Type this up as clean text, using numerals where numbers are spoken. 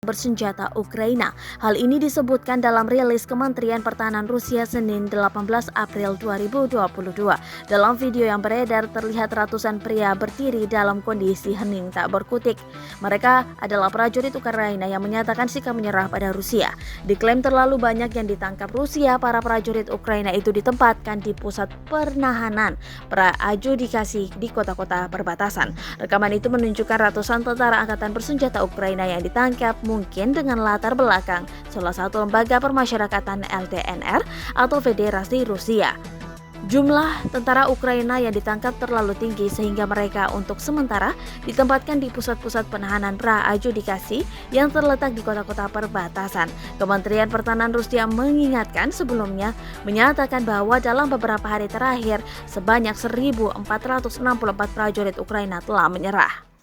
bersenjata Ukraina. Hal ini disebutkan dalam rilis Kementerian Pertahanan Rusia Senin 18 April 2022. Dalam video yang beredar terlihat ratusan pria berdiri dalam kondisi hening tak berkutik. Mereka adalah prajurit Ukraina yang menyatakan sikap menyerah pada Rusia. Diklaim terlalu banyak yang ditangkap Rusia, para prajurit Ukraina itu ditempatkan di pusat penahanan praadjudikasi di kota-kota perbatasan. Rekaman itu menunjukkan ratusan tentara angkatan bersenjata Ukraina yang ditangkap mungkin dengan latar belakang salah satu lembaga permasyarakatan LDNR atau Federasi Rusia. Jumlah tentara Ukraina yang ditangkap terlalu tinggi sehingga mereka untuk sementara ditempatkan di pusat-pusat penahanan praadjudikasi yang terletak di kota-kota perbatasan. Kementerian Pertahanan Rusia mengingatkan sebelumnya menyatakan bahwa dalam beberapa hari terakhir sebanyak 1.464 prajurit Ukraina telah menyerah.